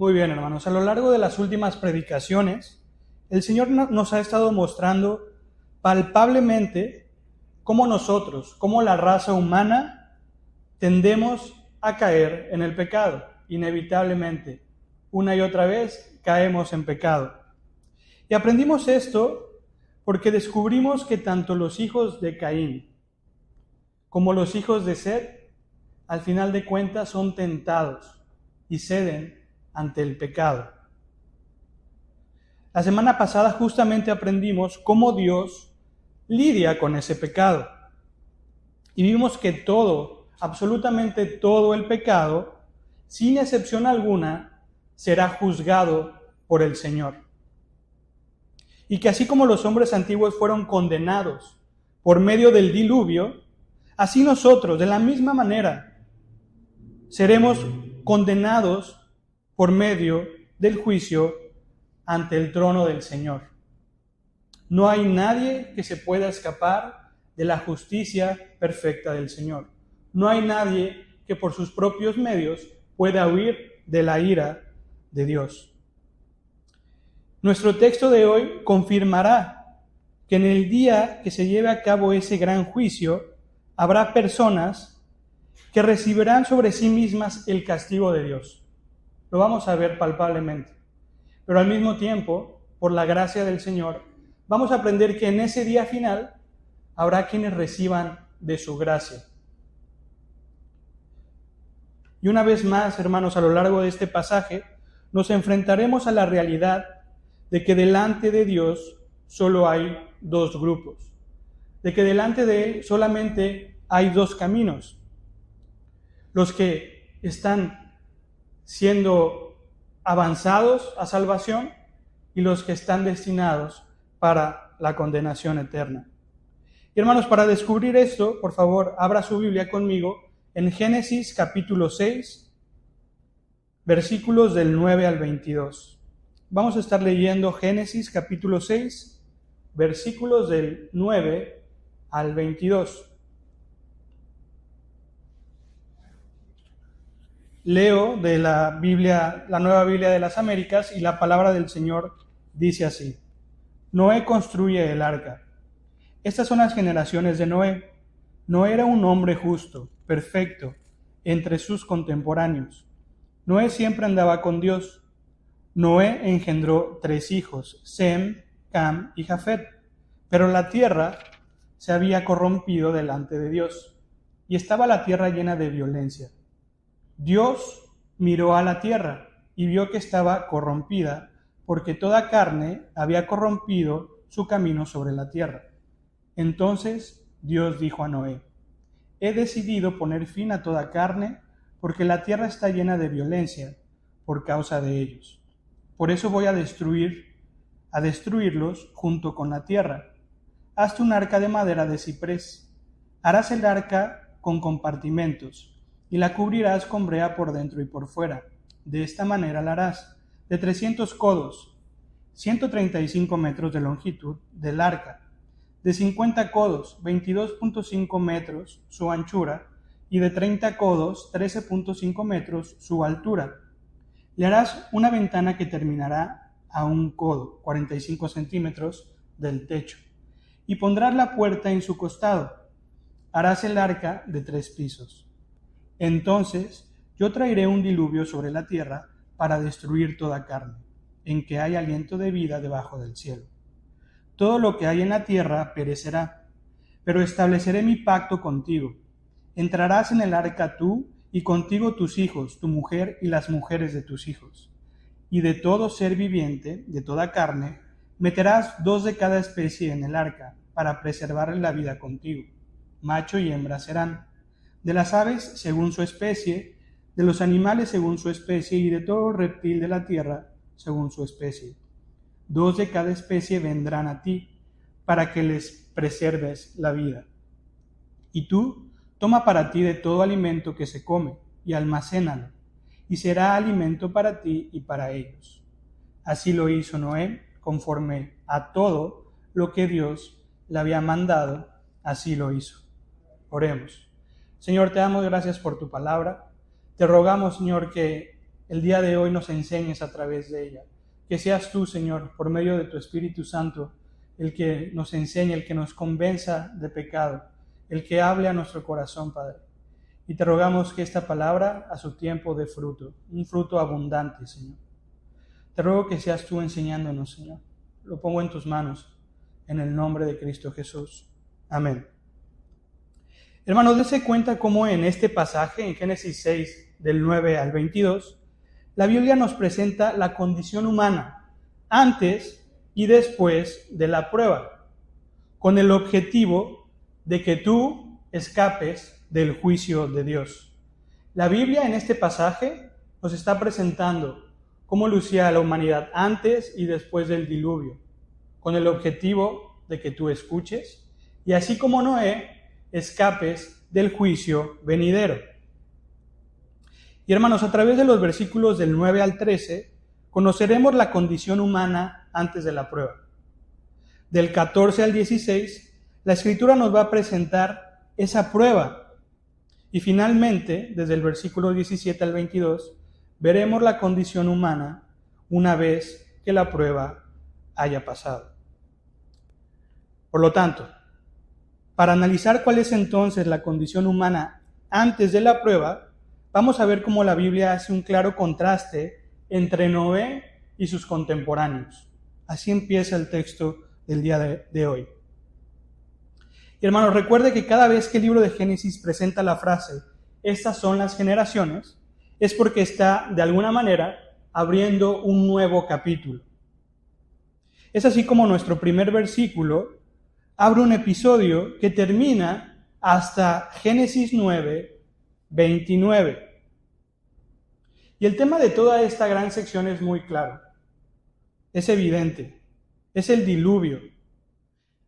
Muy bien, hermanos. A lo largo de las últimas predicaciones, el Señor nos ha estado mostrando palpablemente cómo nosotros, cómo la raza humana, tendemos a caer en el pecado. Inevitablemente, una y otra vez caemos en pecado. Y aprendimos esto porque descubrimos que tanto los hijos de Caín como los hijos de Set, al final de cuentas, son tentados y ceden ante el pecado. La semana pasada justamente aprendimos cómo Dios lidia con ese pecado. Y vimos que todo, absolutamente todo el pecado, sin excepción alguna, será juzgado por el Señor. Y que así como los hombres antiguos fueron condenados por medio del diluvio, así nosotros, de la misma manera, seremos condenados por medio del juicio ante el trono del Señor. No hay nadie que se pueda escapar de la justicia perfecta del Señor. No hay nadie que por sus propios medios pueda huir de la ira de Dios. Nuestro texto de hoy confirmará que en el día que se lleve a cabo ese gran juicio, habrá personas que recibirán sobre sí mismas el castigo de Dios. Lo vamos a ver palpablemente. Pero al mismo tiempo, por la gracia del Señor, vamos a aprender que en ese día final habrá quienes reciban de su gracia. Y una vez más, hermanos, a lo largo de este pasaje, nos enfrentaremos a la realidad de que delante de Dios solo hay dos grupos. De que delante de Él solamente hay dos caminos. Los que están siendo avanzados a salvación y los que están destinados para la condenación eterna. Y hermanos, para descubrir esto, por favor, abra su Biblia conmigo en Génesis capítulo 6, versículos del 9 al 22. Vamos a estar leyendo Génesis capítulo 6, versículos del 9 al 22. Leo de la Biblia, la Nueva Biblia de las Américas, y la palabra del Señor dice así: Noé construye el arca. Estas son las generaciones de Noé. Noé era un hombre justo, perfecto, entre sus contemporáneos. Noé siempre andaba con Dios. Noé engendró 3 hijos, Sem, Cam y Jafet. Pero la tierra se había corrompido delante de Dios, y estaba la tierra llena de violencia. Dios miró a la tierra y vio que estaba corrompida, porque toda carne había corrompido su camino sobre la tierra. Entonces Dios dijo a Noé: He decidido poner fin a toda carne, porque la tierra está llena de violencia por causa de ellos. Por eso voy a destruirlos junto con la tierra. Hazte un arca de madera de ciprés. Harás el arca con compartimentos, y la cubrirás con brea por dentro y por fuera. De esta manera la harás, de 300 codos, 135 metros de longitud del arca, de 50 codos, 22.5 metros su anchura, y de 30 codos, 13.5 metros su altura. Le harás una ventana que terminará a 1 codo, 45 centímetros del techo, y pondrás la puerta en su costado. Harás el arca de 3 pisos. Entonces yo traeré un diluvio sobre la tierra para destruir toda carne, en que hay aliento de vida debajo del cielo. Todo lo que hay en la tierra perecerá, pero estableceré mi pacto contigo. Entrarás en el arca tú y contigo tus hijos, tu mujer y las mujeres de tus hijos. Y de todo ser viviente, de toda carne, meterás 2 de cada especie en el arca, para preservar la vida contigo. Macho y hembra serán. De las aves según su especie, de los animales según su especie, y de todo reptil de la tierra según su especie. 2 de cada especie vendrán a ti, para que les preserves la vida. Y tú, toma para ti de todo alimento que se come, y almacénalo, y será alimento para ti y para ellos. Así lo hizo Noé, conforme a todo lo que Dios le había mandado, así lo hizo. Oremos. Señor, te damos gracias por tu palabra. Te rogamos, Señor, que el día de hoy nos enseñes a través de ella. Que seas tú, Señor, por medio de tu Espíritu Santo, el que nos enseñe, el que nos convenza de pecado, el que hable a nuestro corazón, Padre. Y te rogamos que esta palabra a su tiempo dé fruto, un fruto abundante, Señor. Te ruego que seas tú enseñándonos, Señor. Lo pongo en tus manos, en el nombre de Cristo Jesús. Amén. Hermanos, dense cuenta cómo en este pasaje, en Génesis 6, del 9 al 22, la Biblia nos presenta la condición humana antes y después de la prueba, con el objetivo de que tú escapes del juicio de Dios. La Biblia en este pasaje nos está presentando cómo lucía la humanidad antes y después del diluvio, con el objetivo de que tú escuches y así como Noé, escapes del juicio venidero. Y hermanos, a través de los versículos del 9 al 13, conoceremos la condición humana antes de la prueba. Del 14 al 16, la Escritura nos va a presentar esa prueba. Y finalmente, desde el versículo 17 al 22, veremos la condición humana una vez que la prueba haya pasado. Por lo tanto, para analizar cuál es entonces la condición humana antes de la prueba, vamos a ver cómo la Biblia hace un claro contraste entre Noé y sus contemporáneos. Así empieza el texto del día de hoy. Y hermanos, recuerde que cada vez que el libro de Génesis presenta la frase, estas son las generaciones, es porque está, de alguna manera, abriendo un nuevo capítulo. Es así como nuestro primer versículo abre un episodio que termina hasta Génesis 9, 29. Y el tema de toda esta gran sección es muy claro, es evidente, es el diluvio,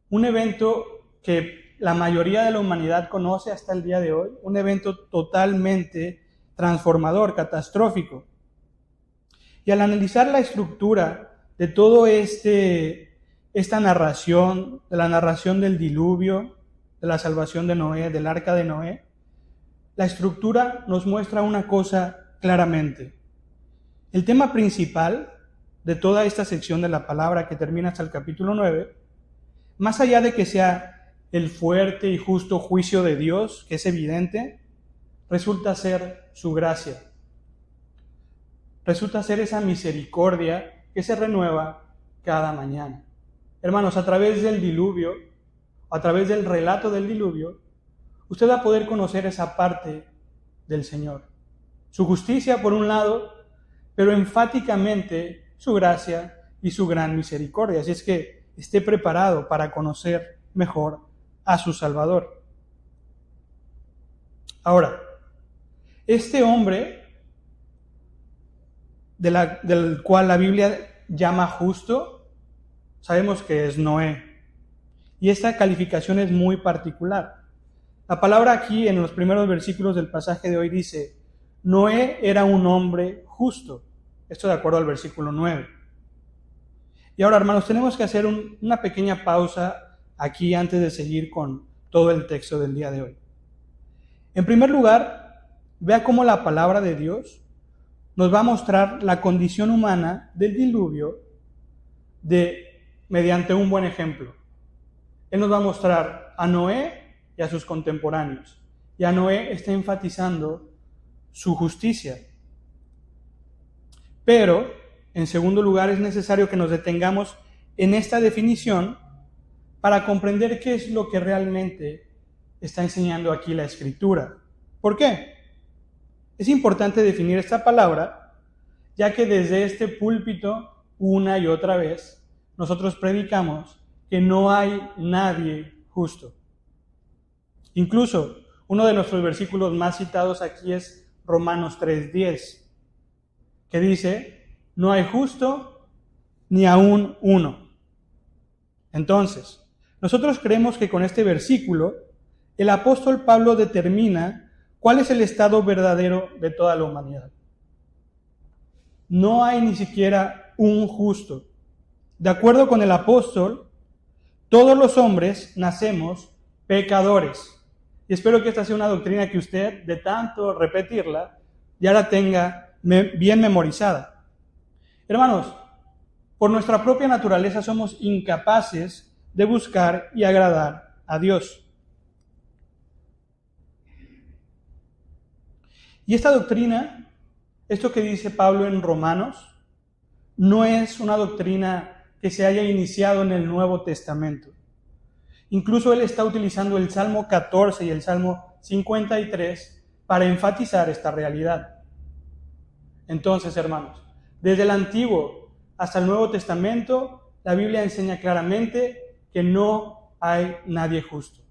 un evento que la mayoría de la humanidad conoce hasta el día de hoy, un evento totalmente transformador, catastrófico. Y al analizar la estructura de todo esta narración, de la narración del diluvio, de la salvación de Noé, del arca de Noé, la estructura nos muestra una cosa claramente. El tema principal de toda esta sección de la palabra que termina hasta el capítulo 9, más allá de que sea el fuerte y justo juicio de Dios, que es evidente, resulta ser su gracia. Resulta ser esa misericordia que se renueva cada mañana. Hermanos, a través del diluvio, a través del relato del diluvio, usted va a poder conocer esa parte del Señor. Su justicia por un lado, pero enfáticamente su gracia y su gran misericordia. Así es que esté preparado para conocer mejor a su Salvador. Ahora, este hombre del cual la Biblia llama justo, sabemos que es Noé. Y esta calificación es muy particular. La palabra aquí en los primeros versículos del pasaje de hoy dice, Noé era un hombre justo. Esto de acuerdo al versículo 9. Y ahora, hermanos, tenemos que hacer una pequeña pausa aquí antes de seguir con todo el texto del día de hoy. En primer lugar, vea cómo la palabra de Dios nos va a mostrar la condición humana del diluvio mediante un buen ejemplo. Él nos va a mostrar a Noé y a sus contemporáneos. Y a Noé está enfatizando su justicia. Pero, en segundo lugar, es necesario que nos detengamos en esta definición para comprender qué es lo que realmente está enseñando aquí la Escritura. ¿Por qué? Es importante definir esta palabra, ya que desde este púlpito, una y otra vez, nosotros predicamos que no hay nadie justo. Incluso, uno de nuestros versículos más citados aquí es Romanos 3:10, que dice, no hay justo ni aún uno. Entonces, nosotros creemos que con este versículo, el apóstol Pablo determina cuál es el estado verdadero de toda la humanidad. No hay ni siquiera un justo. De acuerdo con el apóstol, todos los hombres nacemos pecadores. Y espero que esta sea una doctrina que usted, de tanto repetirla, ya la tenga bien memorizada. Hermanos, por nuestra propia naturaleza somos incapaces de buscar y agradar a Dios. Y esta doctrina, esto que dice Pablo en Romanos, no es una doctrina que se haya iniciado en el Nuevo Testamento. Incluso él está utilizando el Salmo 14 y el Salmo 53 para enfatizar esta realidad. Entonces, hermanos, desde el Antiguo hasta el Nuevo Testamento, la Biblia enseña claramente que no hay nadie justo.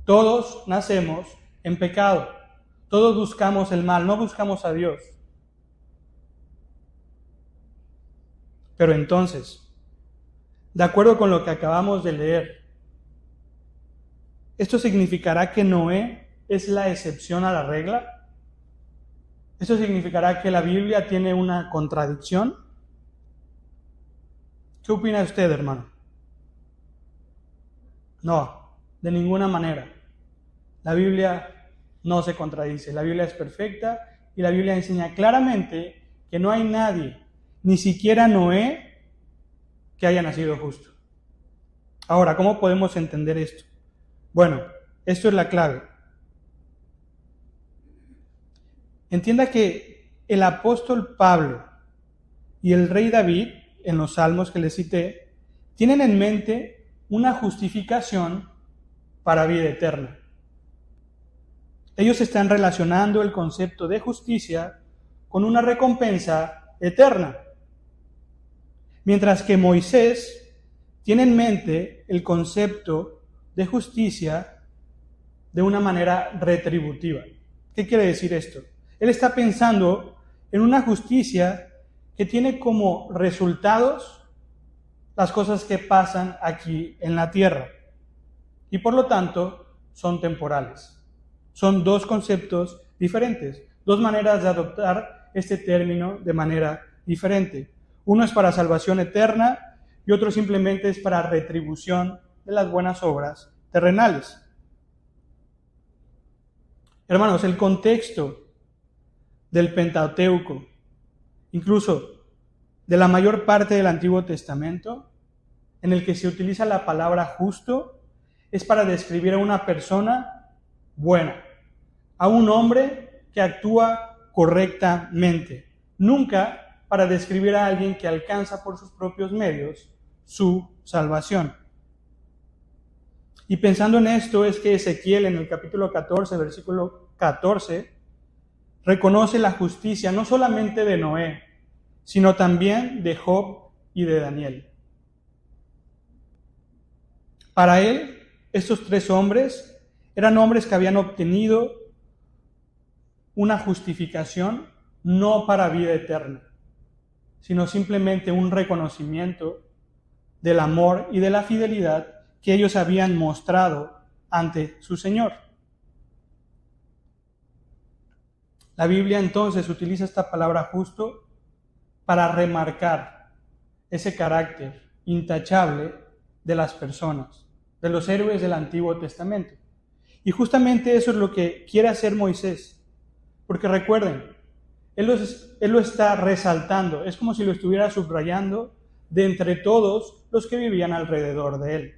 Todos nacemos en pecado. Todos buscamos el mal, no buscamos a Dios. Pero entonces, de acuerdo con lo que acabamos de leer, ¿esto significará que Noé es la excepción a la regla? ¿Esto significará que la Biblia tiene una contradicción? ¿Qué opina usted, hermano? No, de ninguna manera. La Biblia no se contradice. La Biblia es perfecta y la Biblia enseña claramente que no hay nadie, ni siquiera Noé, que haya nacido justo. Ahora, ¿cómo podemos entender esto? Bueno, esto es la clave. Entienda que el apóstol Pablo y el rey David, en los salmos que les cité, tienen en mente una justificación para vida eterna. Ellos están relacionando el concepto de justicia con una recompensa eterna. Mientras que Moisés tiene en mente el concepto de justicia de una manera retributiva. ¿Qué quiere decir esto? Él está pensando en una justicia que tiene como resultados las cosas que pasan aquí en la tierra y por lo tanto son temporales. Son dos conceptos diferentes, dos maneras de adoptar este término de manera diferente. Uno es para salvación eterna y otro simplemente es para retribución de las buenas obras terrenales. Hermanos, el contexto del Pentateuco, incluso de la mayor parte del Antiguo Testamento, en el que se utiliza la palabra justo, es para describir a una persona buena, a un hombre que actúa correctamente, nunca para describir a alguien que alcanza por sus propios medios su salvación. Y pensando en esto es que Ezequiel en el capítulo 14, versículo 14, reconoce la justicia no solamente de Noé, sino también de Job y de Daniel. Para él, estos tres hombres eran hombres que habían obtenido una justificación no para vida eterna, sino simplemente un reconocimiento del amor y de la fidelidad que ellos habían mostrado ante su Señor. La Biblia entonces utiliza esta palabra justo para remarcar ese carácter intachable de las personas, de los héroes del Antiguo Testamento. Y justamente eso es lo que quiere hacer Moisés. Porque recuerden, él lo está resaltando, es como si lo estuviera subrayando de entre todos los que vivían alrededor de él.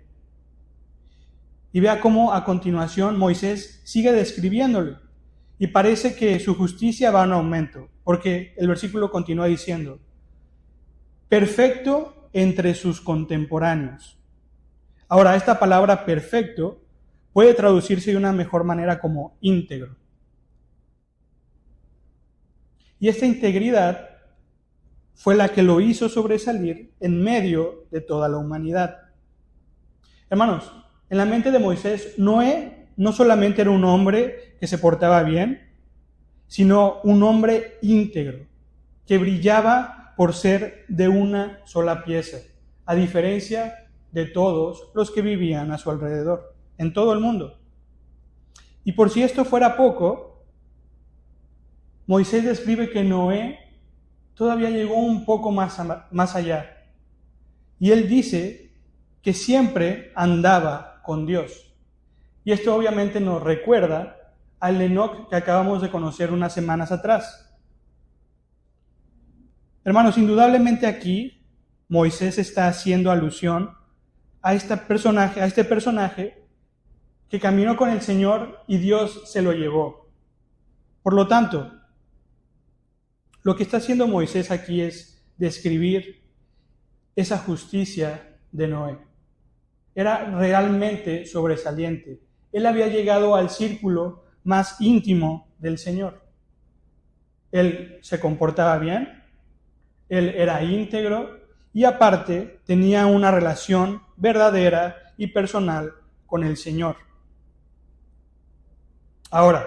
Y vea cómo a continuación Moisés sigue describiéndolo. Y parece que su justicia va en aumento, porque el versículo continúa diciendo, perfecto entre sus contemporáneos. Ahora, esta palabra perfecto puede traducirse de una mejor manera como íntegro. Y esta integridad fue la que lo hizo sobresalir en medio de toda la humanidad. Hermanos, en la mente de Moisés, Noé no solamente era un hombre que se portaba bien, sino un hombre íntegro, que brillaba por ser de una sola pieza, a diferencia de todos los que vivían a su alrededor, en todo el mundo. Y por si esto fuera poco, Moisés describe que Noé todavía llegó un poco más allá. Y él dice que siempre andaba con Dios. Y esto obviamente nos recuerda al Enoc que acabamos de conocer unas semanas atrás. Hermanos, indudablemente aquí Moisés está haciendo alusión a este personaje que caminó con el Señor y Dios se lo llevó. Por lo tanto, lo que está haciendo Moisés aquí es describir esa justicia de Noé. Era realmente sobresaliente. Él había llegado al círculo más íntimo del Señor. Él se comportaba bien, él era íntegro y aparte tenía una relación verdadera y personal con el Señor. Ahora,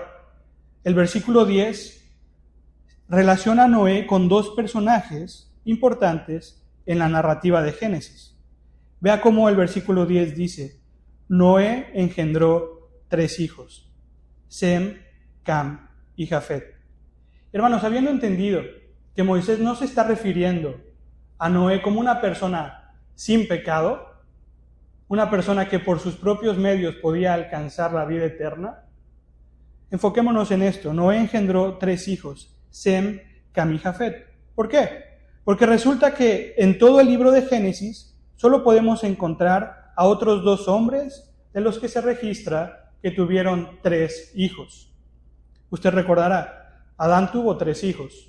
el versículo 10 relaciona a Noé con dos personajes importantes en la narrativa de Génesis. Vea cómo el versículo 10 dice: Noé engendró 3 hijos, Sem, Cam y Jafet. Hermanos, habiendo entendido que Moisés no se está refiriendo a Noé como una persona sin pecado, una persona que por sus propios medios podía alcanzar la vida eterna, enfoquémonos en esto. Noé engendró 3 hijos, Sem, Cam y Jafet. ¿Por qué? Porque resulta que en todo el libro de Génesis solo podemos encontrar a otros 2 hombres de los que se registra que tuvieron 3 hijos. Usted recordará, Adán tuvo 3 hijos,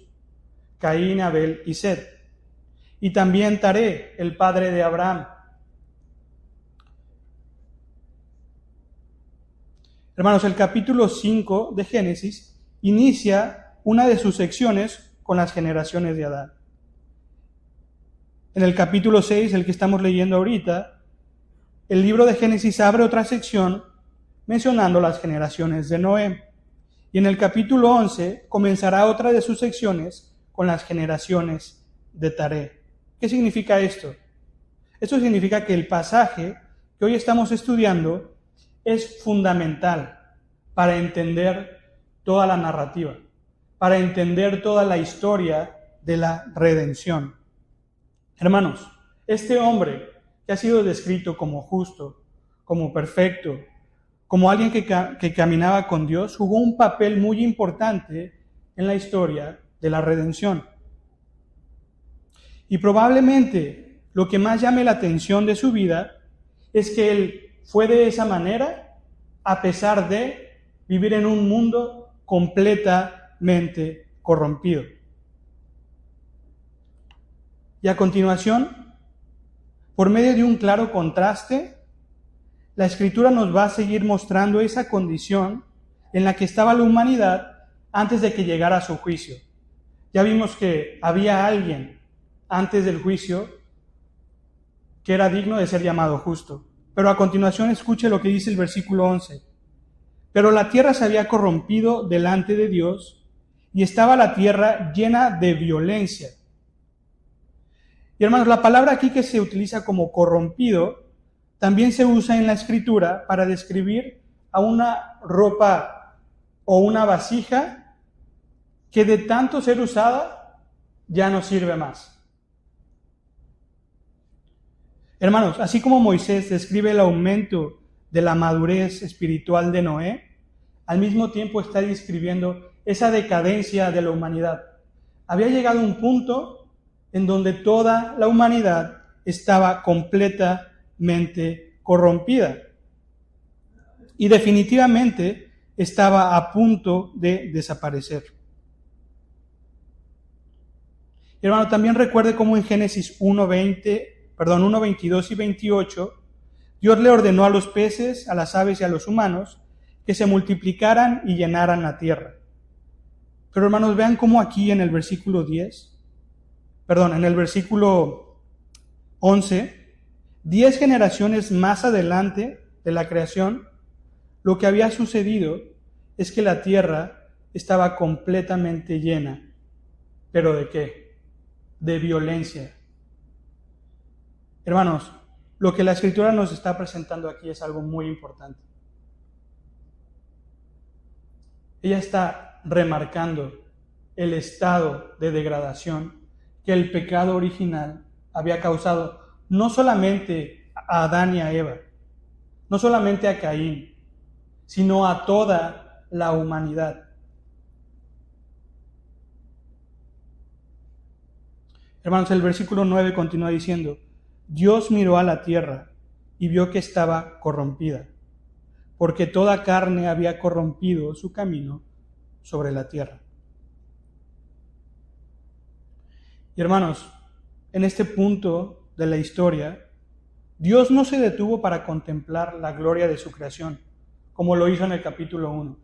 Caín, Abel y Set. Y también Taré, el padre de Abraham. Hermanos, el capítulo 5 de Génesis inicia una de sus secciones con las generaciones de Adán. En el capítulo 6, el que estamos leyendo ahorita, el libro de Génesis abre otra sección mencionando las generaciones de Noé. Y en el capítulo 11 comenzará otra de sus secciones con las generaciones de Taré. ¿Qué significa esto? Esto significa que el pasaje que hoy estamos estudiando es fundamental para entender toda la narrativa, para entender toda la historia de la redención. Hermanos, este hombre que ha sido descrito como justo, como perfecto, como alguien que caminaba con Dios, jugó un papel muy importante en la historia de la redención. Y probablemente lo que más llame la atención de su vida es que él fue de esa manera a pesar de vivir en un mundo completamente corrompido. Y a continuación, por medio de un claro contraste, la Escritura nos va a seguir mostrando esa condición en la que estaba la humanidad antes de que llegara su juicio. Ya vimos que había alguien antes del juicio que era digno de ser llamado justo. Pero a continuación escuche lo que dice el versículo 11. Pero la tierra se había corrompido delante de Dios y estaba la tierra llena de violencia. Y hermanos, la palabra aquí que se utiliza como corrompido también se usa en la Escritura para describir a una ropa o una vasija que de tanto ser usada ya no sirve más. Hermanos, así como Moisés describe el aumento de la madurez espiritual de Noé, al mismo tiempo está describiendo esa decadencia de la humanidad. Había llegado un punto en donde toda la humanidad estaba completamente corrompida y definitivamente estaba a punto de desaparecer. Hermano, también recuerde cómo en Génesis 1:22 y 28, Dios le ordenó a los peces, a las aves y a los humanos que se multiplicaran y llenaran la tierra. Pero hermanos, vean cómo aquí en el versículo 11, 10 generaciones más adelante de la creación, lo que había sucedido es que la tierra estaba completamente llena. ¿Pero de qué? De violencia. Hermanos, lo que la Escritura nos está presentando aquí es algo muy importante. Ella está remarcando el estado de degradación que el pecado original había causado no solamente a Adán y a Eva, no solamente a Caín, sino a toda la humanidad. Hermanos, el versículo 9 continúa diciendo, Dios miró a la tierra y vio que estaba corrompida, porque toda carne había corrompido su camino sobre la tierra. Y hermanos, en este punto de la historia, Dios no se detuvo para contemplar la gloria de su creación, como lo hizo en el capítulo 1,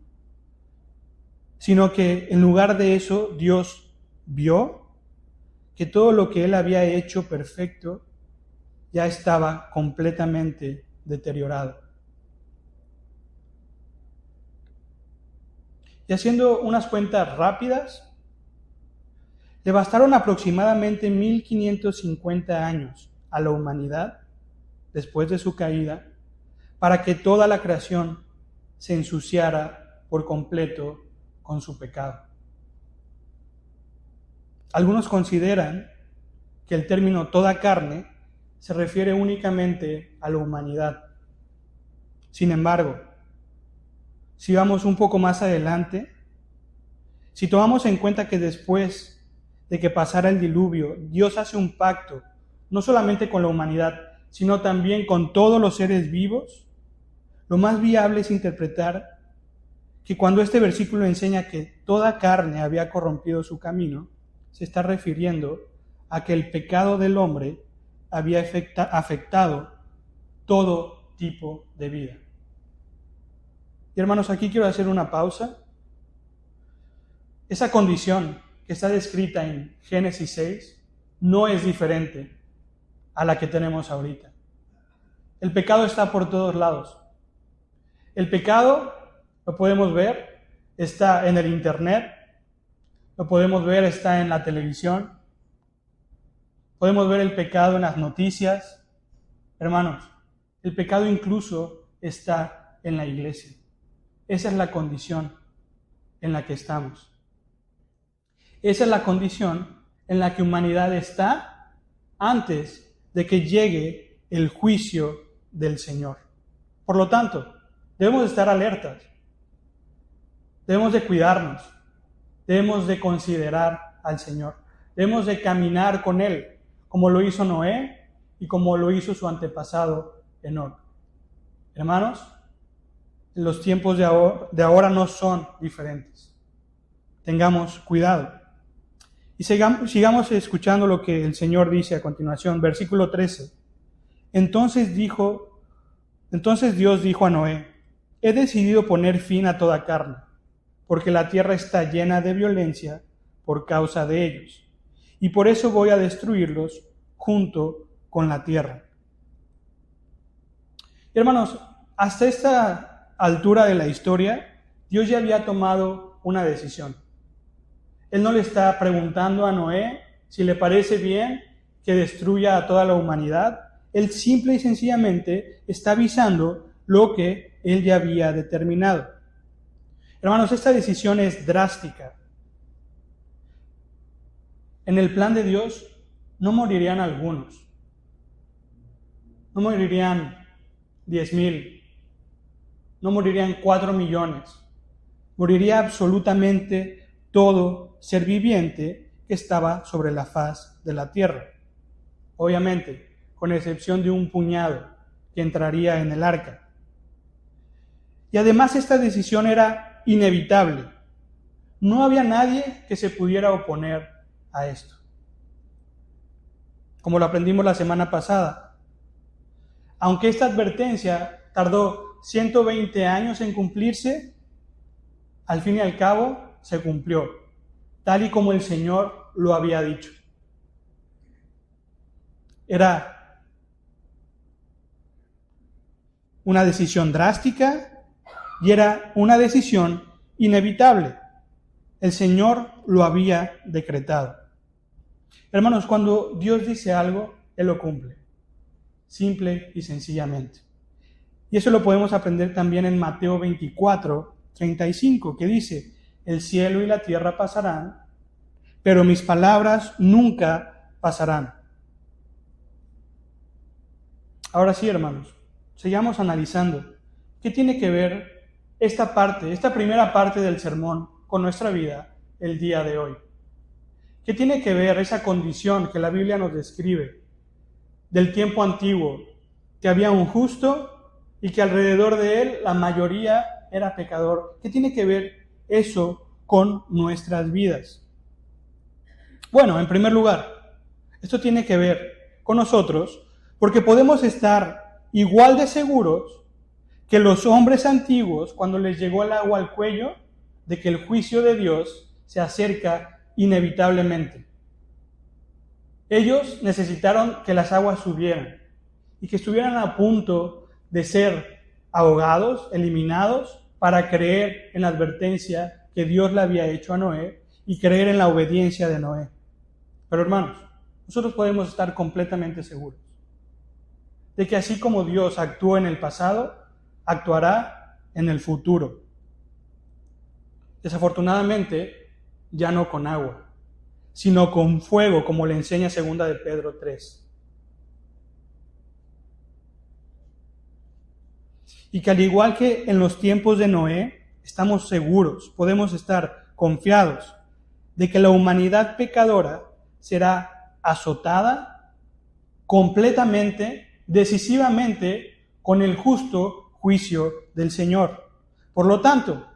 sino que en lugar de eso, Dios vio que todo lo que Él había hecho perfecto ya estaba completamente deteriorado. Y haciendo unas cuentas rápidas, le bastaron aproximadamente 1550 años a la humanidad, después de su caída, para que toda la creación se ensuciara por completo con su pecado. Algunos consideran que el término toda carne se refiere únicamente a la humanidad. Sin embargo, si vamos un poco más adelante, si tomamos en cuenta que después de que pasara el diluvio, Dios hace un pacto, no solamente con la humanidad, sino también con todos los seres vivos, lo más viable es interpretar que cuando este versículo enseña que toda carne había corrompido su camino, se está refiriendo a que el pecado del hombre había afectado todo tipo de vida. Y hermanos, aquí quiero hacer una pausa. Esa condición que está descrita en Génesis 6 no es diferente a la que tenemos ahorita. El pecado está por todos lados. El pecado, lo podemos ver, está en el internet, lo podemos ver, está en la televisión, podemos ver el pecado en las noticias. Hermanos, el pecado incluso está en la iglesia. Esa es la condición en la que estamos. Esa es la condición en la que humanidad está antes de que llegue el juicio del Señor. Por lo tanto, debemos estar alertas, debemos de cuidarnos, debemos de considerar al Señor, debemos de caminar con Él, como lo hizo Noé y como lo hizo su antepasado Enoc. Hermanos, los tiempos de ahora no son diferentes. Tengamos cuidado. Y sigamos escuchando lo que el Señor dice a continuación, versículo 13. Entonces Dios dijo a Noé, he decidido poner fin a toda carne, porque la tierra está llena de violencia por causa de ellos, y por eso voy a destruirlos junto con la tierra. Hermanos, hasta esta altura de la historia, Dios ya había tomado una decisión. Él no le está preguntando a Noé si le parece bien que destruya a toda la humanidad. Él simple y sencillamente está avisando lo que él ya había determinado. Hermanos, esta decisión es drástica. En el plan de Dios no morirían algunos. No morirían 10,000. No morirían 4 millones. Moriría absolutamente todo ser viviente que estaba sobre la faz de la tierra. Obviamente, con excepción de un puñado que entraría en el arca. Y además esta decisión era inevitable. No había nadie que se pudiera oponer a esto. Como lo aprendimos la semana pasada. Aunque esta advertencia tardó 120 años en cumplirse, al fin y al cabo se cumplió, tal y como el Señor lo había dicho. Era una decisión drástica y era una decisión inevitable. El Señor lo había decretado. Hermanos, cuando Dios dice algo, Él lo cumple, simple y sencillamente. Y eso lo podemos aprender también en Mateo 24:35, que dice, el cielo y la tierra pasarán, pero mis palabras nunca pasarán. Ahora sí, hermanos, sigamos analizando qué tiene que ver esta primera parte del sermón con nuestra vida el día de hoy. ¿Qué tiene que ver esa condición que la Biblia nos describe del tiempo antiguo? Que había un justo y que alrededor de él la mayoría era pecador. ¿Qué tiene que ver eso con nuestras vidas? Bueno, en primer lugar, esto tiene que ver con nosotros porque podemos estar igual de seguros que los hombres antiguos cuando les llegó el agua al cuello, de que el juicio de Dios se acerca inevitablemente. Ellos necesitaron que las aguas subieran y que estuvieran a punto de ser ahogados, eliminados, para creer en la advertencia que Dios le había hecho a Noé y creer en la obediencia de Noé. Pero hermanos, nosotros podemos estar completamente seguros de que así como Dios actuó en el pasado, actuará en el futuro. Desafortunadamente, ya no con agua, sino con fuego, como le enseña 2 de Pedro 3. Y que al igual que en los tiempos de Noé, estamos seguros, podemos estar confiados de que la humanidad pecadora será azotada completamente, decisivamente, con el justo juicio del Señor. Por lo tanto,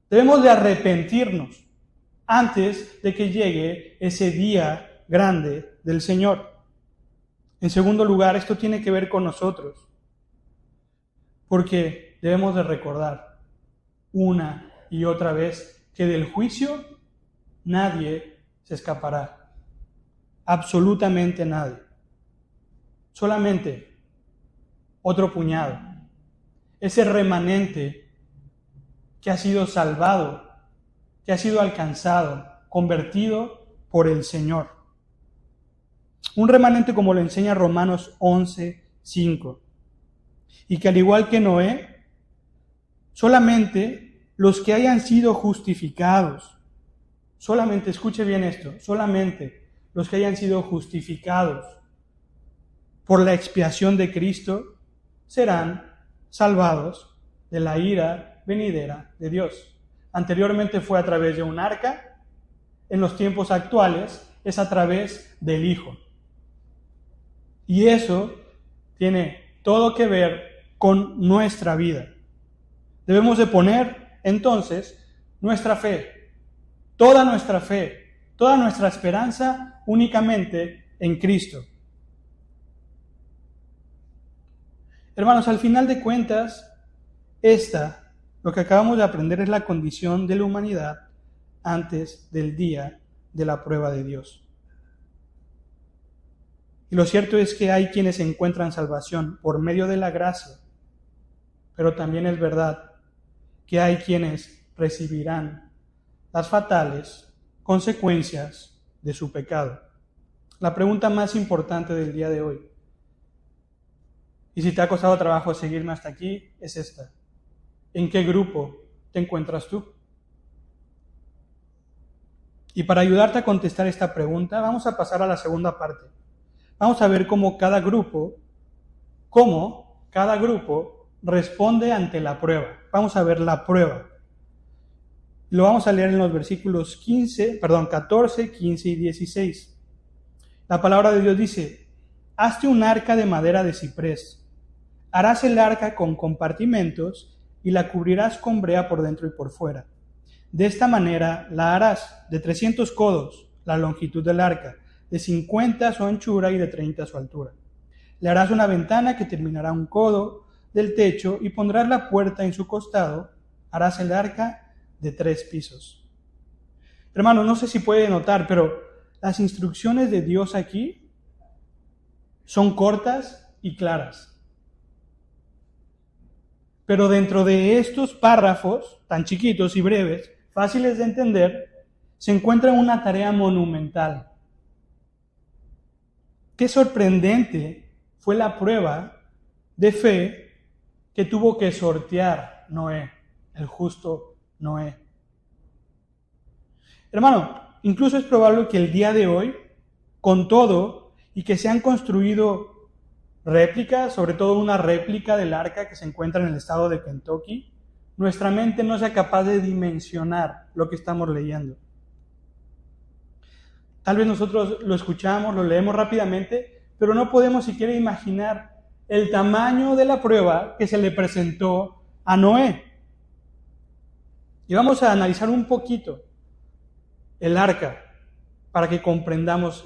debemos de arrepentirnos antes de que llegue ese día grande del Señor. En segundo lugar, esto tiene que ver con nosotros, porque debemos de recordar una y otra vez que del juicio nadie se escapará. Absolutamente nadie. Solamente otro puñado. Ese remanente que ha sido salvado, que ha sido alcanzado, convertido por el Señor. Un remanente como lo enseña Romanos 11:5. Y que al igual que Noé, solamente los que hayan sido justificados, solamente, escuche bien esto, solamente los que hayan sido justificados por la expiación de Cristo serán salvados de la ira venidera de Dios. Anteriormente fue a través de un arca, en los tiempos actuales es a través del Hijo. Y eso tiene todo que ver con nuestra vida. Debemos de poner entonces nuestra fe, toda nuestra esperanza únicamente en Cristo. Hermanos, al final de cuentas, lo que acabamos de aprender es la condición de la humanidad antes del día de la prueba de Dios. Y lo cierto es que hay quienes encuentran salvación por medio de la gracia, pero también es verdad que hay quienes recibirán las fatales consecuencias de su pecado. La pregunta más importante del día de hoy, y si te ha costado trabajo seguirme hasta aquí, es esta. ¿En qué grupo te encuentras tú? Y para ayudarte a contestar esta pregunta, vamos a pasar a la segunda parte. Vamos a ver cómo cada grupo responde ante la prueba. Vamos a ver la prueba. Lo vamos a leer en los versículos 14, 15 y 16. La palabra de Dios dice: hazte un arca de madera de ciprés. Harás el arca con compartimentos y la cubrirás con brea por dentro y por fuera. De esta manera la harás de 300 codos, la longitud del arca, de 50 su anchura y de 30 su altura. Le harás una ventana que terminará un codo del techo y pondrás la puerta en su costado. Harás el arca de 3 pisos. Hermano, no sé si puede notar, pero las instrucciones de Dios aquí son cortas y claras. Pero dentro de estos párrafos tan chiquitos y breves, fáciles de entender, se encuentra una tarea monumental. Qué sorprendente fue la prueba de fe que tuvo que sortear Noé, el justo Noé. Hermano, incluso es probable que el día de hoy, con todo, y que se han construido réplicas, sobre todo una réplica del arca que se encuentra en el estado de Kentucky, nuestra mente no sea capaz de dimensionar lo que estamos leyendo. Tal vez nosotros lo escuchamos, lo leemos rápidamente, pero no podemos siquiera imaginar el tamaño de la prueba que se le presentó a Noé. Y vamos a analizar un poquito el arca para que comprendamos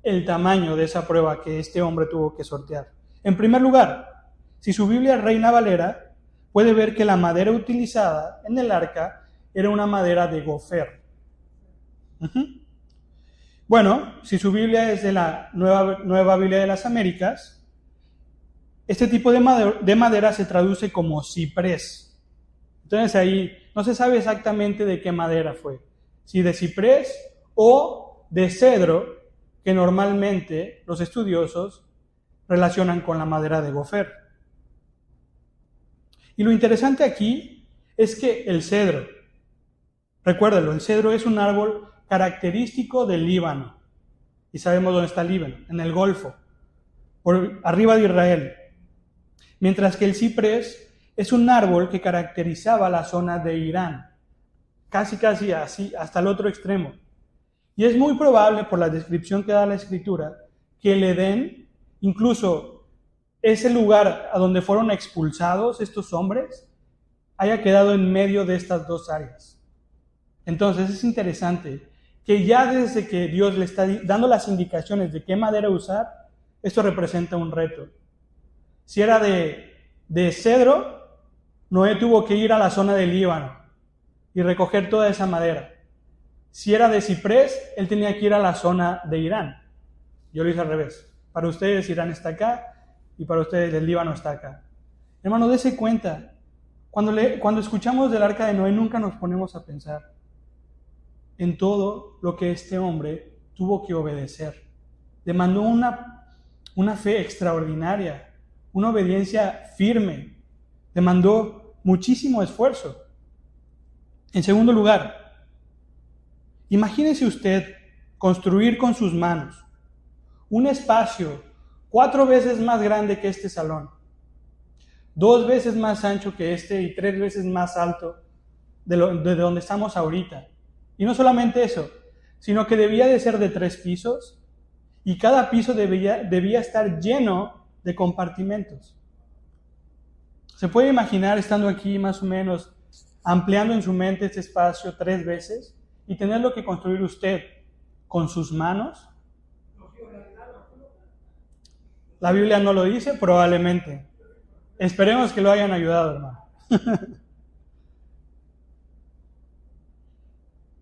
el tamaño de esa prueba que este hombre tuvo que sortear. En primer lugar, si su Biblia Reina Valera, puede ver que la madera utilizada en el arca era una madera de gofer. Bueno, si su Biblia es de la Nueva Biblia de las Américas, este tipo de madera se traduce como ciprés. Entonces ahí no se sabe exactamente de qué madera fue, si de ciprés o de cedro, que normalmente los estudiosos relacionan con la madera de gofer. Y lo interesante aquí es que el cedro, recuérdalo, el cedro es un árbol característico del Líbano. Y sabemos dónde está el Líbano, en el Golfo, por arriba de Israel. Mientras que el ciprés es un árbol que caracterizaba la zona de Irán, casi así, hasta el otro extremo. Y es muy probable, por la descripción que da la Escritura, que el Edén, incluso ese lugar a donde fueron expulsados estos hombres, haya quedado en medio de estas dos áreas. Entonces es interesante que ya desde que Dios le está dando las indicaciones de qué madera usar, esto representa un reto. Si era de cedro, Noé tuvo que ir a la zona del Líbano y recoger toda esa madera. Si era de ciprés, él tenía que ir a la zona de Irán. Yo lo hice al revés. Para ustedes Irán está acá y para ustedes el Líbano está acá. Hermano, dése cuenta. Cuando escuchamos del arca de Noé, nunca nos ponemos a pensar en todo lo que este hombre tuvo que obedecer. Demandó una fe extraordinaria, una obediencia firme. Demandó muchísimo esfuerzo. En segundo lugar, imagínese usted construir con sus manos un espacio 4 veces más grande que este salón, 2 veces más ancho que este y 3 veces más alto de donde estamos ahorita. Y no solamente eso, sino que debía de ser de 3 pisos y cada piso debía estar lleno de compartimentos. ¿Se puede imaginar estando aquí más o menos ampliando en su mente este espacio 3 veces y tenerlo que construir usted con sus manos? La Biblia no lo dice, probablemente. Esperemos que lo hayan ayudado, hermano.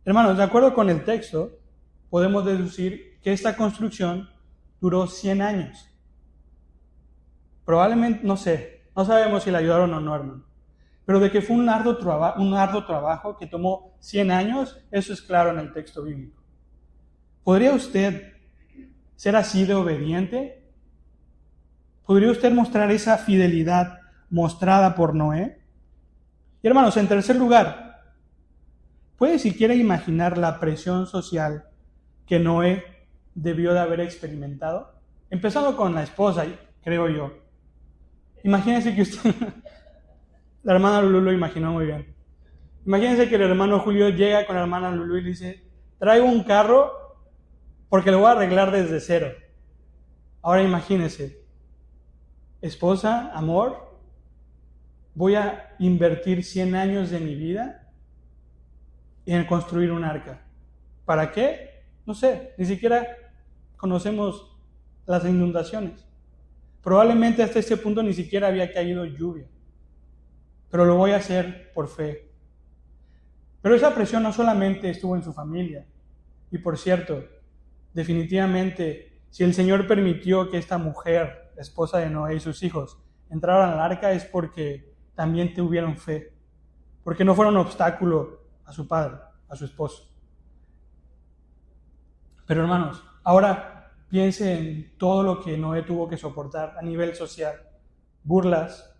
Hermanos, de acuerdo con el texto, podemos deducir que esta construcción duró 100 años. Probablemente, no sabemos si le ayudaron o no, hermano. Pero de que fue un arduo trabajo que tomó 100 años, eso es claro en el texto bíblico. ¿Podría usted ser así de obediente? ¿Podría usted mostrar esa fidelidad mostrada por Noé? Y hermanos, en tercer lugar, ¿puede siquiera imaginar la presión social que Noé debió de haber experimentado? Empezando con la esposa, creo yo. Imagínense que usted, la hermana Lulú lo imaginó muy bien. Imagínense que el hermano Julio llega con la hermana Lulú y le dice, traigo un carro porque lo voy a arreglar desde cero. Ahora imagínense, esposa, amor, voy a invertir 100 años de mi vida en construir un arca. ¿Para qué? No sé, ni siquiera conocemos las inundaciones. Probablemente hasta este punto ni siquiera había caído lluvia. Pero lo voy a hacer por fe. Pero esa presión no solamente estuvo en su familia. Y por cierto, definitivamente, si el Señor permitió que esta mujer, la esposa de Noé y sus hijos, entraran al arca es porque también tuvieron fe. Porque no fueron obstáculo a su padre, a su esposo. Pero hermanos, ahora piense en todo lo que Noé tuvo que soportar a nivel social. Burlas.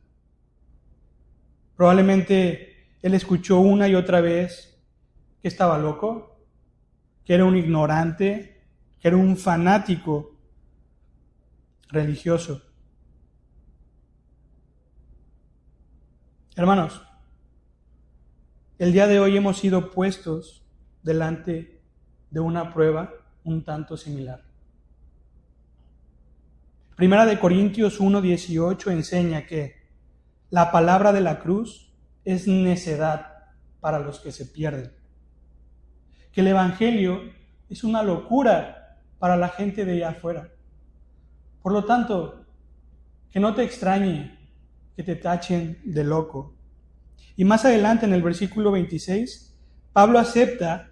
Probablemente él escuchó una y otra vez que estaba loco, que era un ignorante, que era un fanático religioso. Hermanos, el día de hoy hemos sido puestos delante de una prueba un tanto similar. Primera de Corintios 1:18 enseña que la palabra de la cruz es necedad para los que se pierden. Que el Evangelio es una locura para la gente de allá afuera. Por lo tanto, que no te extrañe que te tachen de loco. Y más adelante en el versículo 26, Pablo acepta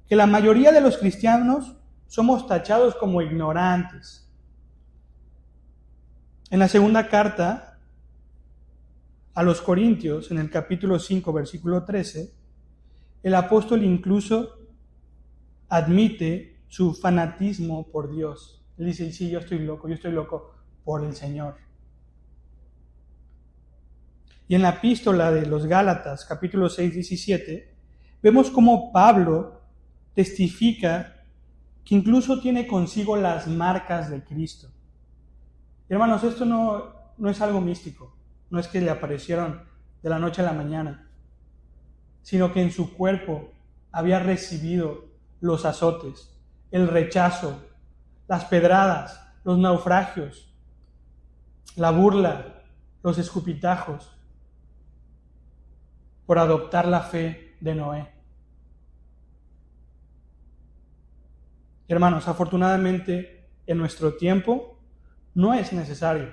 que la mayoría de los cristianos somos tachados como ignorantes. En la segunda carta a los Corintios, en el capítulo 5, versículo 13, el apóstol incluso admite su fanatismo por Dios. Él dice, sí, yo estoy loco por el Señor. Y en la epístola de los Gálatas, capítulo 6, 17, vemos cómo Pablo testifica que incluso tiene consigo las marcas de Cristo. Hermanos, esto no es algo místico, no es que le aparecieron de la noche a la mañana, sino que en su cuerpo había recibido los azotes, el rechazo, las pedradas, los naufragios, la burla, los escupitajos, por adoptar la fe de Noé. Hermanos, afortunadamente en nuestro tiempo no es necesario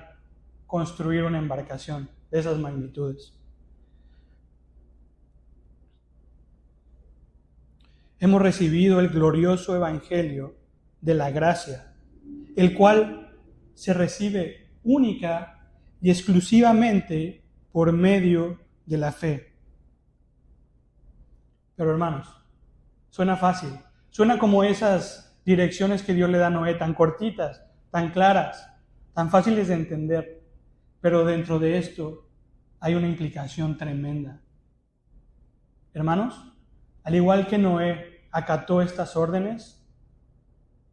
construir una embarcación de esas magnitudes. Hemos recibido el glorioso evangelio de la gracia, el cual se recibe única y exclusivamente por medio de la fe. Pero hermanos, suena fácil, suena como esas direcciones que Dios le da a Noé, tan cortitas, tan claras, tan fáciles de entender, pero dentro de esto hay una implicación tremenda. Hermanos, al igual que Noé acató estas órdenes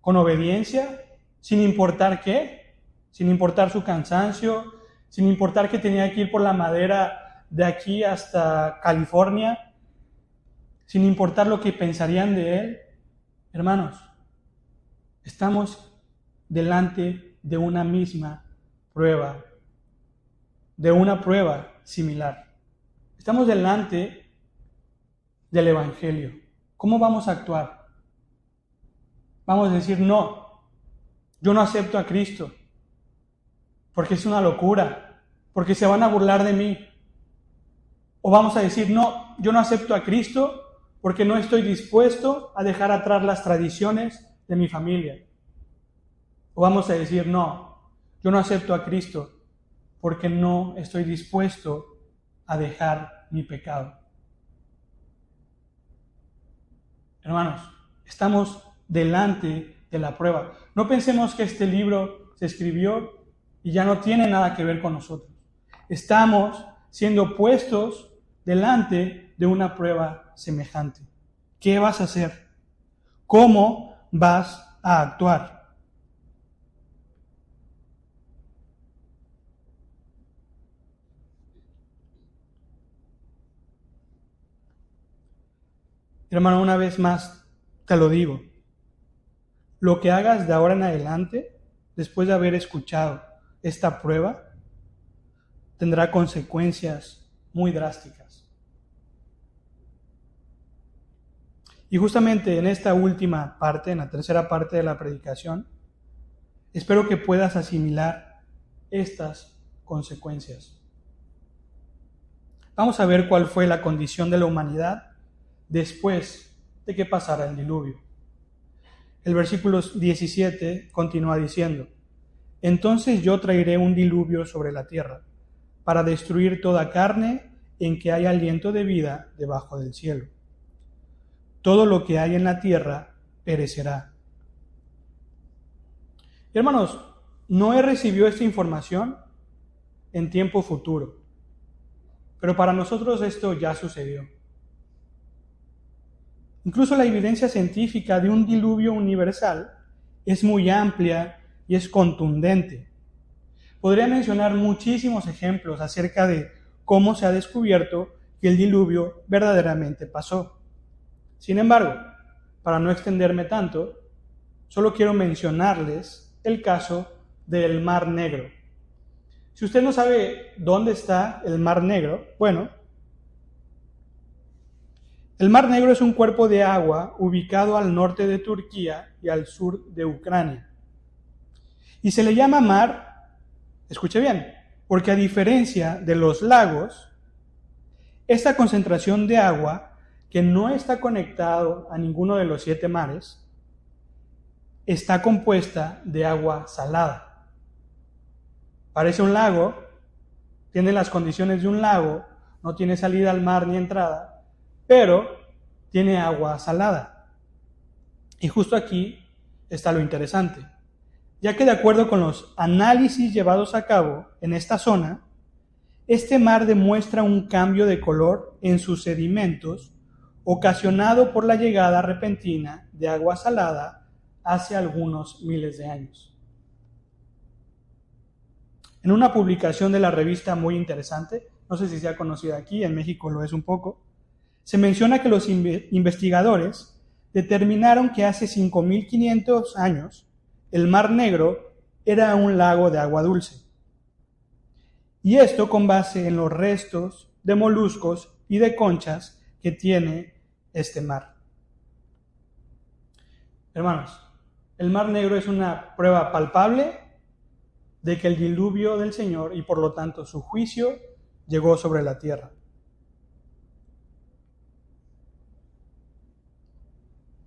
con obediencia, sin importar qué, sin importar su cansancio, sin importar que tenía que ir por la madera de aquí hasta California, sin importar lo que pensarían de él, hermanos, estamos delante de una misma prueba, de una prueba similar. Estamos delante del Evangelio. ¿Cómo vamos a actuar? Vamos a decir, no, yo no acepto a Cristo, porque es una locura, porque se van a burlar de mí. O vamos a decir, no, yo no acepto a Cristo, porque no estoy dispuesto a dejar atrás las tradiciones de mi familia. O vamos a decir, no, yo no acepto a Cristo, porque no estoy dispuesto a dejar mi pecado. Hermanos, estamos delante de la prueba. No pensemos que este libro se escribió y ya no tiene nada que ver con nosotros. Estamos siendo puestos delante de una prueba semejante. ¿Qué vas a hacer? ¿Cómo vas a actuar? Hermano, una vez más te lo digo. Lo que hagas de ahora en adelante, después de haber escuchado esta prueba, tendrá consecuencias muy drásticas. Y justamente en esta última parte, en la tercera parte de la predicación, espero que puedas asimilar estas consecuencias. Vamos a ver cuál fue la condición de la humanidad después de que pasara el diluvio. El versículo 17 continúa diciendo, entonces yo traeré un diluvio sobre la tierra, para destruir toda carne en que haya aliento de vida debajo del cielo. Todo lo que hay en la tierra perecerá. Hermanos, Noé recibió esta información en tiempo futuro, pero para nosotros esto ya sucedió. Incluso la evidencia científica de un diluvio universal es muy amplia y es contundente. Podría mencionar muchísimos ejemplos acerca de cómo se ha descubierto que el diluvio verdaderamente pasó. Sin embargo, para no extenderme tanto, solo quiero mencionarles el caso del Mar Negro. Si usted no sabe dónde está el Mar Negro, bueno, el Mar Negro es un cuerpo de agua ubicado al norte de Turquía y al sur de Ucrania. Y se le llama mar, escuche bien, porque a diferencia de los lagos, esta concentración de agua, que no está conectado a ninguno de los 7 mares, está compuesta de agua salada. Parece un lago, tiene las condiciones de un lago, no tiene salida al mar ni entrada, pero tiene agua salada. Y justo aquí está lo interesante, ya que de acuerdo con los análisis llevados a cabo en esta zona, este mar demuestra un cambio de color en sus sedimentos ocasionado por la llegada repentina de agua salada hace algunos miles de años. En una publicación de la revista muy interesante, no sé si sea conocida aquí, en México lo es un poco, se menciona que los investigadores determinaron que hace 5.500 años el Mar Negro era un lago de agua dulce. Y esto con base en los restos de moluscos y de conchas que tiene este mar. Hermanos, el Mar Negro es una prueba palpable de que el diluvio del Señor y por lo tanto su juicio llegó sobre la tierra.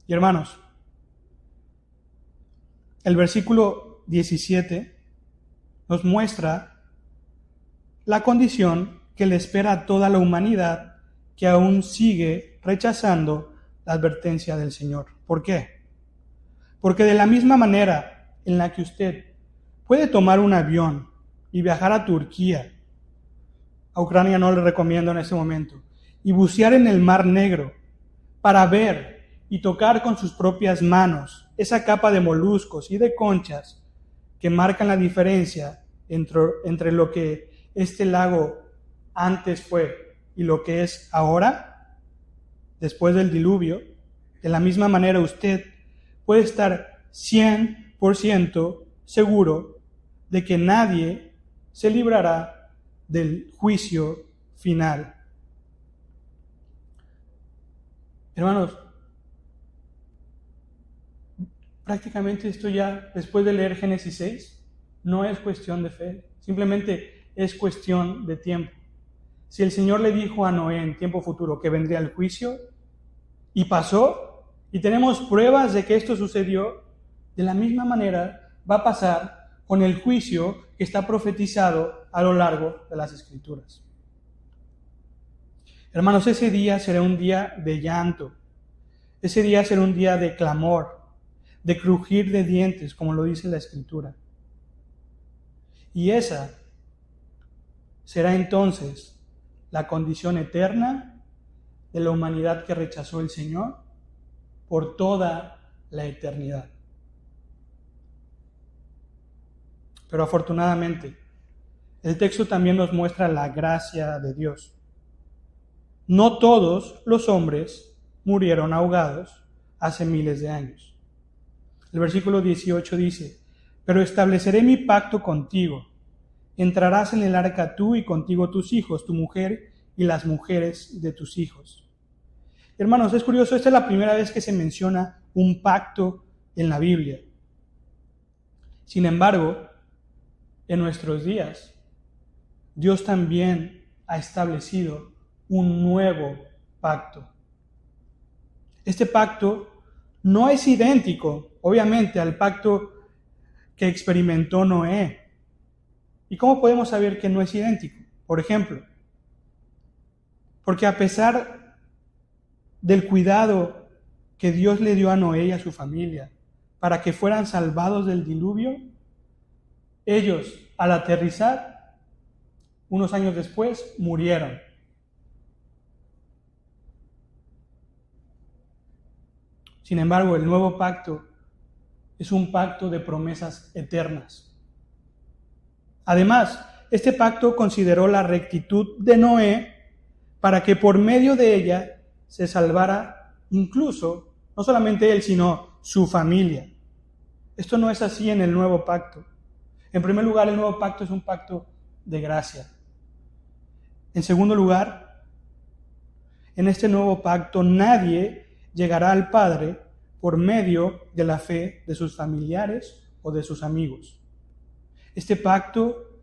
Y hermanos, el versículo 17 nos muestra la condición que le espera a toda la humanidad que aún sigue rechazando la advertencia del Señor. ¿Por qué? Porque de la misma manera en la que usted puede tomar un avión y viajar a Turquía, a Ucrania no le recomiendo en este momento, y bucear en el Mar Negro para ver y tocar con sus propias manos esa capa de moluscos y de conchas que marcan la diferencia entre lo que este lago antes fue y lo que es ahora, después del diluvio. De la misma manera usted puede estar 100% seguro de que nadie se librará del juicio final. Hermanos, prácticamente esto ya, después de leer Génesis 6, no es cuestión de fe, simplemente es cuestión de tiempo. Si el Señor le dijo a Noé en tiempo futuro que vendría el juicio, y pasó, y tenemos pruebas de que esto sucedió, de la misma manera va a pasar con el juicio que está profetizado a lo largo de las Escrituras. Hermanos, ese día será un día de llanto, ese día será un día de clamor, de crujir de dientes, como lo dice la Escritura. Y esa será entonces la condición eterna de la humanidad que rechazó el Señor por toda la eternidad. Pero afortunadamente, el texto también nos muestra la gracia de Dios. No todos los hombres murieron ahogados hace miles de años. El versículo 18 dice: pero estableceré mi pacto contigo. Entrarás en el arca tú y contigo tus hijos, tu mujer y las mujeres de tus hijos. Hermanos, es curioso, esta es la primera vez que se menciona un pacto en la Biblia. Sin embargo, en nuestros días, Dios también ha establecido un nuevo pacto. Este pacto no es idéntico, obviamente, al pacto que experimentó Noé. ¿Y cómo podemos saber que no es idéntico? Por ejemplo, porque a pesar del cuidado que Dios le dio a Noé y a su familia para que fueran salvados del diluvio, ellos, al aterrizar, unos años después, murieron. Sin embargo, el nuevo pacto es un pacto de promesas eternas. Además, este pacto consideró la rectitud de Noé para que por medio de ella se salvara incluso, no solamente él, sino su familia. Esto no es así en el nuevo pacto. En primer lugar, el nuevo pacto es un pacto de gracia. En segundo lugar, en este nuevo pacto nadie llegará al Padre por medio de la fe de sus familiares o de sus amigos. Este pacto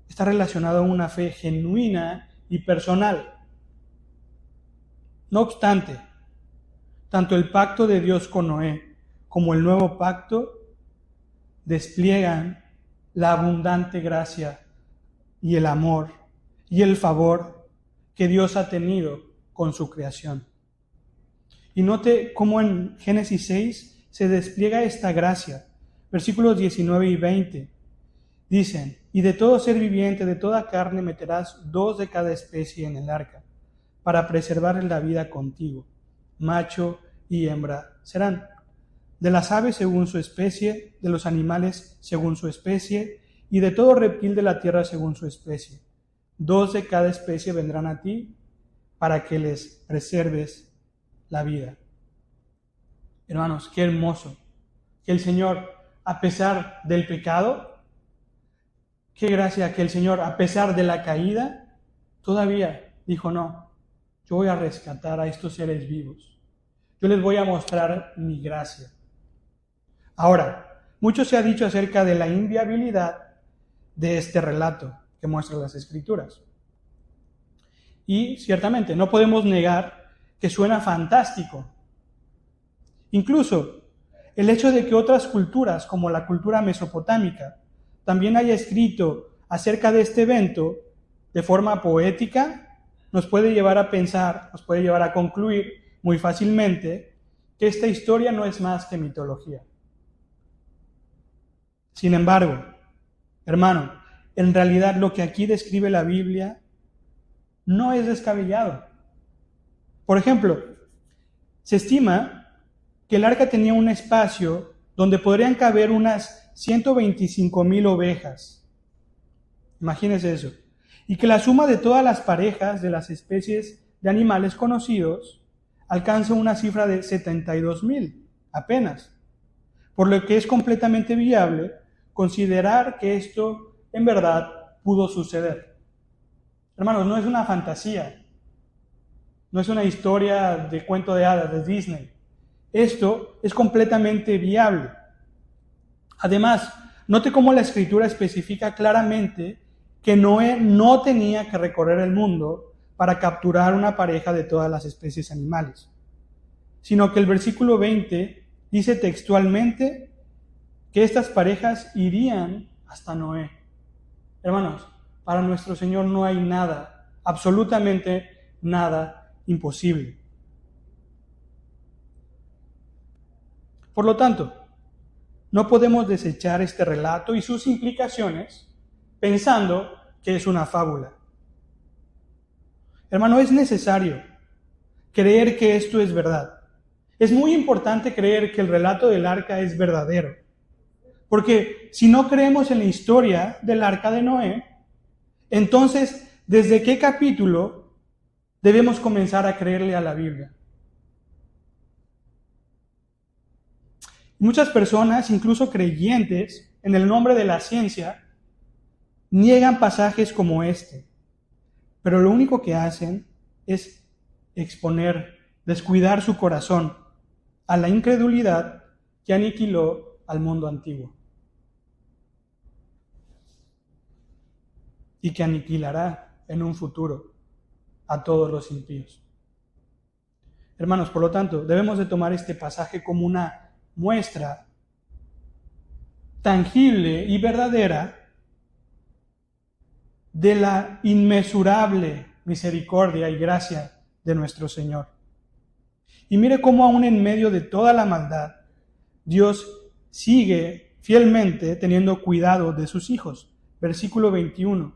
está relacionado a una fe genuina y personal. No obstante, tanto el pacto de Dios con Noé como el nuevo pacto despliegan la abundante gracia y el amor y el favor que Dios ha tenido con su creación. Y note cómo en Génesis 6 se despliega esta gracia. Versículos 19 y 20 dicen: y de todo ser viviente, de toda carne, meterás 2 de cada especie en el arca, para preservar la vida contigo. Macho y hembra serán. De las aves según su especie, de los animales según su especie, y de todo reptil de la tierra según su especie. 2 de cada especie vendrán a ti, para que les preserves la vida. Hermanos, qué hermoso que el Señor, a pesar del pecado, qué gracia que el Señor, a pesar de la caída, todavía dijo: no, yo voy a rescatar a estos seres vivos. Yo les voy a mostrar mi gracia. Ahora, mucho se ha dicho acerca de la inviabilidad de este relato que muestran las Escrituras. Y ciertamente no podemos negar que suena fantástico. Incluso el hecho de que otras culturas, como la cultura mesopotámica, también haya escrito acerca de este evento de forma poética, nos puede llevar a pensar, nos puede llevar a concluir muy fácilmente que esta historia no es más que mitología. Sin embargo, hermano, en realidad lo que aquí describe la Biblia no es descabellado. Por ejemplo, se estima que el arca tenía un espacio donde podrían caber unas 125,000 ovejas. Imagínense eso. Y que la suma de todas las parejas de las especies de animales conocidos alcanza una cifra de 72,000 apenas. Por lo que es completamente viable considerar que esto en verdad pudo suceder. Hermanos, no es una fantasía, no es una historia de cuento de hadas de Disney. Esto es completamente viable. Además, note cómo la Escritura especifica claramente que Noé no tenía que recorrer el mundo para capturar una pareja de todas las especies animales, sino que el versículo 20 dice textualmente que estas parejas irían hasta Noé. Hermanos, para nuestro Señor no hay nada, absolutamente nada imposible. Por lo tanto, no podemos desechar este relato y sus implicaciones pensando que es una fábula. Hermano, es necesario creer que esto es verdad. Es muy importante creer que el relato del arca es verdadero. Porque si no creemos en la historia del arca de Noé, entonces, ¿desde qué capítulo debemos comenzar a creerle a la Biblia? Muchas personas, incluso creyentes, en el nombre de la ciencia, niegan pasajes como este. Pero lo único que hacen es descuidar su corazón a la incredulidad que aniquiló al mundo antiguo y que aniquilará en un futuro a todos los impíos. Hermanos, por lo tanto, debemos de tomar este pasaje como una muestra tangible y verdadera de la inmesurable misericordia y gracia de nuestro Señor. Y mire cómo aún en medio de toda la maldad, Dios sigue fielmente teniendo cuidado de sus hijos. Versículo 21.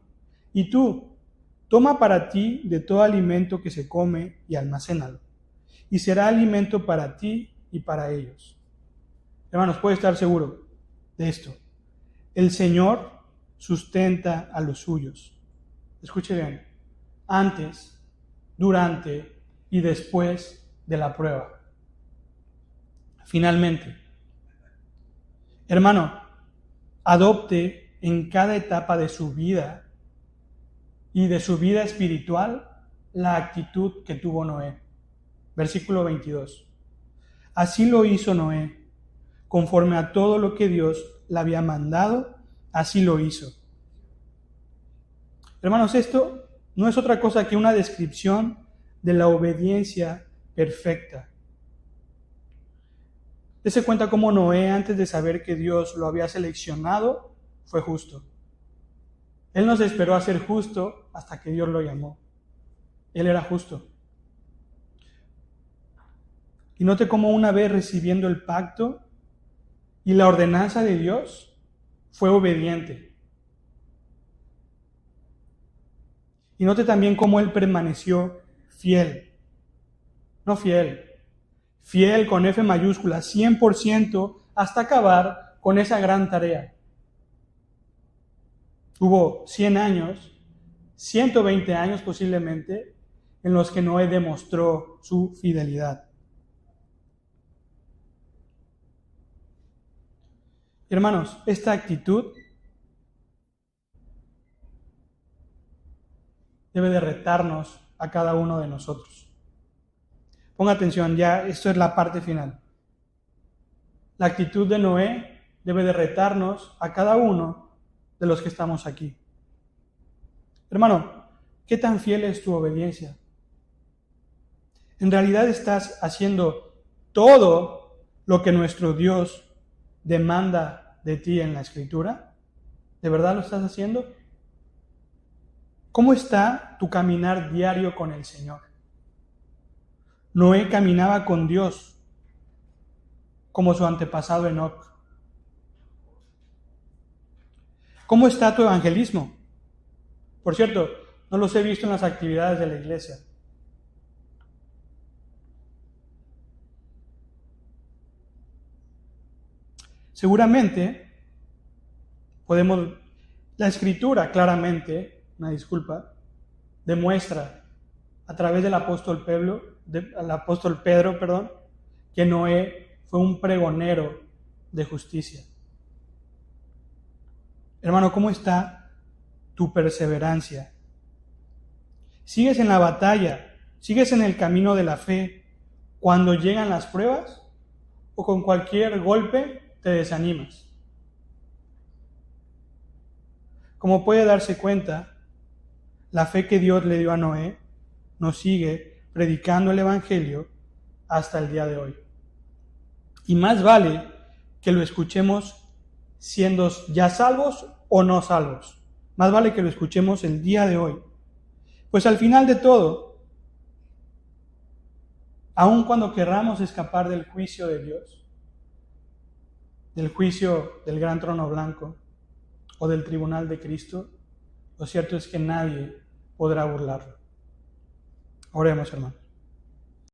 Y tú, toma para ti de todo alimento que se come y almacénalo, y será alimento para ti y para ellos. Hermanos, puede estar seguro de esto. El Señor sustenta a los suyos. Escuche bien. Antes, durante y después de la prueba. Finalmente, Hermano, adopte en cada etapa de su vida y de su vida espiritual la actitud que tuvo Noé. Versículo 22. Así lo hizo Noé, conforme a todo lo que Dios le había mandado, así lo hizo. Hermanos, esto no es otra cosa que una descripción de la obediencia perfecta. Dese cuenta cómo Noé, antes de saber que Dios lo había seleccionado, fue justo. Él no se esperó a ser justo hasta que Dios lo llamó. Él era justo. Y note cómo una vez recibiendo el pacto y la ordenanza de Dios, fue obediente. Y note también cómo él permaneció fiel. No fiel. Fiel con F mayúscula, 100% hasta acabar con esa gran tarea. Hubo 100 años, 120 años posiblemente, en los que Noé demostró su fidelidad. Hermanos, esta actitud debe de retarnos a cada uno de nosotros. Ponga atención, ya esto es la parte final. La actitud de Noé debe de retarnos a cada uno de los que estamos aquí. Hermano, ¿qué tan fiel es tu obediencia? ¿En realidad estás haciendo todo lo que nuestro Dios demanda de ti en la Escritura? ¿De verdad lo estás haciendo? ¿Cómo está tu caminar diario con el Señor? Noé caminaba con Dios como su antepasado Enoc. ¿Cómo está tu evangelismo? Por cierto, no los he visto en las actividades de la iglesia. Seguramente la Escritura claramente, una disculpa, demuestra a través del apóstol Pedro, que Noé fue un pregonero de justicia. Hermano, ¿cómo está tu perseverancia? ¿Sigues en la batalla? ¿Sigues en el camino de la fe cuando llegan las pruebas? ¿O con cualquier golpe te desanimas? Como puede darse cuenta, la fe que Dios le dio a Noé nos sigue predicando el Evangelio hasta el día de hoy. Y más vale que lo escuchemos siendo ya salvos o no salvos. Más vale que lo escuchemos el día de hoy. Pues al final de todo, aun cuando querramos escapar del juicio de Dios, del juicio del gran trono blanco o del tribunal de Cristo, lo cierto es que nadie podrá burlarlo. Oremos, hermano.